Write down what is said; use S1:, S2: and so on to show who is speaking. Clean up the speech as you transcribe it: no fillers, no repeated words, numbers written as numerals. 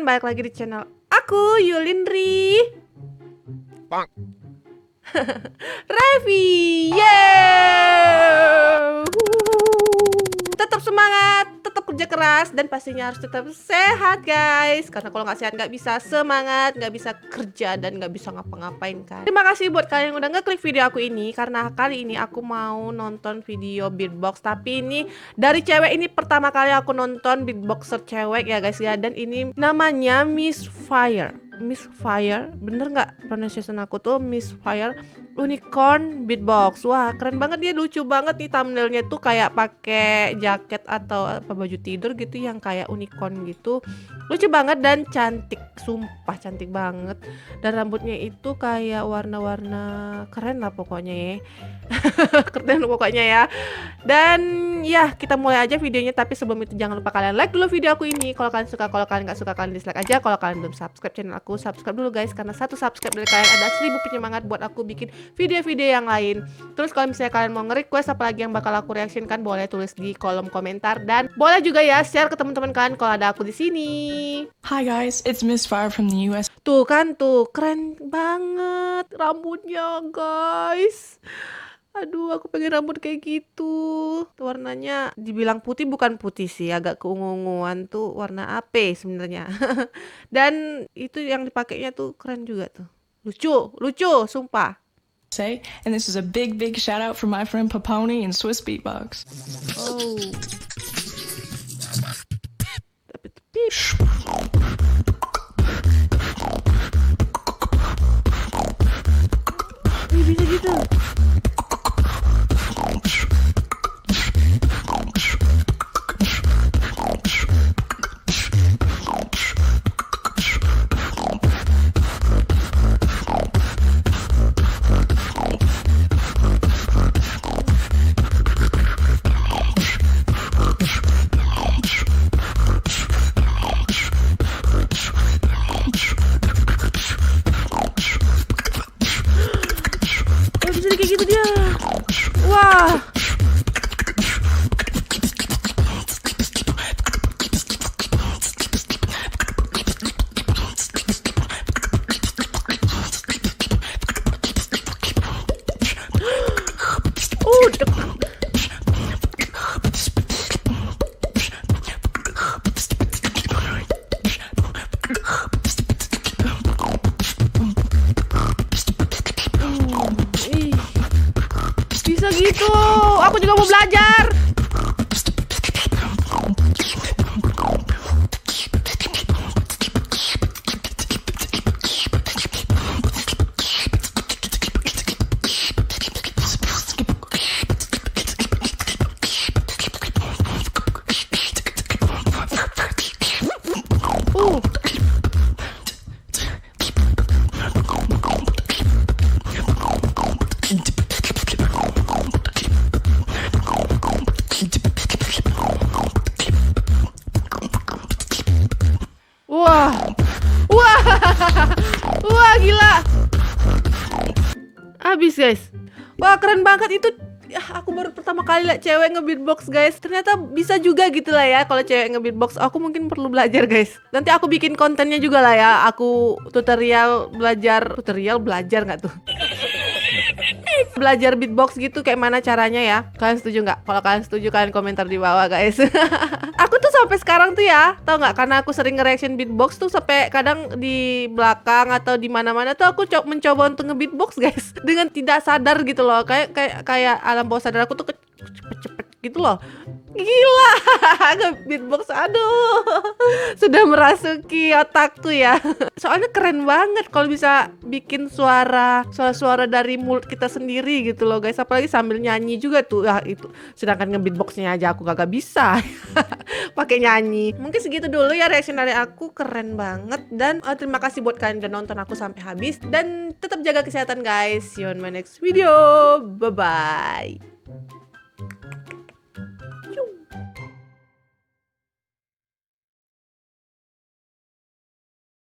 S1: teman-teman, balik lagi di channel aku, Yulindri.
S2: Bang.
S1: Revi, yeay! Tetap semangat, tetap kerja keras, dan pastinya harus tetap sehat guys. Karena kalau nggak sehat nggak bisa semangat, nggak bisa kerja, dan nggak bisa ngapa-ngapain kan. Terima kasih buat kalian yang udah ngeklik video aku ini. Karena kali ini aku mau nonton video beatbox. Tapi ini dari cewek, ini pertama kali aku nonton beatboxer cewek ya guys ya. Dan ini namanya Miss Fire. Miss Fire, bener nggak pronunciation aku tuh? Miss Fire Unicorn Beatbox. Wah keren banget, dia lucu banget nih thumbnailnya tuh, kayak pakai jaket atau apa baju tidur gitu yang kayak unicorn gitu. Lucu banget dan cantik, sumpah cantik banget. Dan rambutnya itu kayak warna-warna keren lah pokoknya ya. Keren pokoknya ya. Dan ya kita mulai aja videonya. Tapi sebelum itu jangan lupa kalian like dulu video aku ini kalau kalian suka. Kalau kalian nggak suka kalian dislike aja. Kalau kalian belum subscribe channel aku, subscribe dulu guys, karena satu subscribe dari kalian ada 1000 penyemangat buat aku bikin video-video yang lain. Terus kalau misalnya kalian mau nge-request apalagi yang bakal aku reaction kan, boleh tulis di kolom komentar. Dan boleh juga ya share ke teman-teman kalian kalau ada aku di sini.
S3: Hi guys, it's Miss Fire from the US.
S1: Tuh kan tuh, keren banget rambutnya guys. Aduh, aku pengen rambut kayak gitu. Warnanya dibilang putih, bukan putih sih, agak keungu-unguan tuh, warna AP sebenarnya. Dan itu yang dipakainya tuh keren juga tuh. Lucu, lucu, sumpah.
S3: And this is a big shout out for my friend Paponi and Swiss Beatbox.
S1: Oh. Tapi ini bisa gitu. Bisa kayak gitu dia. Wah. Bisa gitu. Aku juga mau belajar. Wah, wah, wah gila. Habis guys. Wah keren banget itu. Ya, aku baru pertama kali lihat cewek nge-beatbox guys. Ternyata bisa juga gitu lah ya kalau cewek nge-beatbox. Aku mungkin perlu belajar guys. Nanti aku bikin kontennya juga lah ya. Aku tutorial belajar nggak tuh? Belajar beatbox gitu kayak mana caranya ya. Kalian setuju nggak? Kalau kalian setuju kalian komentar di bawah guys. Aku tuh sampai sekarang tuh ya, tau nggak, karena aku sering nge-reaction beatbox tuh sampai kadang di belakang atau di mana-mana tuh aku mencoba untuk nge-beatbox guys dengan tidak sadar gitu loh. Kayak alam bawah sadar aku tuh cepet-cepet gitu loh. Gila, nge-beatbox, aduh, sudah merasuki otakku ya. Soalnya keren banget kalau bisa bikin suara dari mulut kita sendiri gitu loh guys. Apalagi sambil nyanyi juga tuh, ya itu. Sedangkan nge-beatboxnya aja aku kagak bisa. Pakai nyanyi. Mungkin segitu dulu ya reaction dari aku, keren banget. Dan terima kasih buat kalian udah nonton aku sampai habis. Dan tetap jaga kesehatan guys. See you on my next video. Bye bye.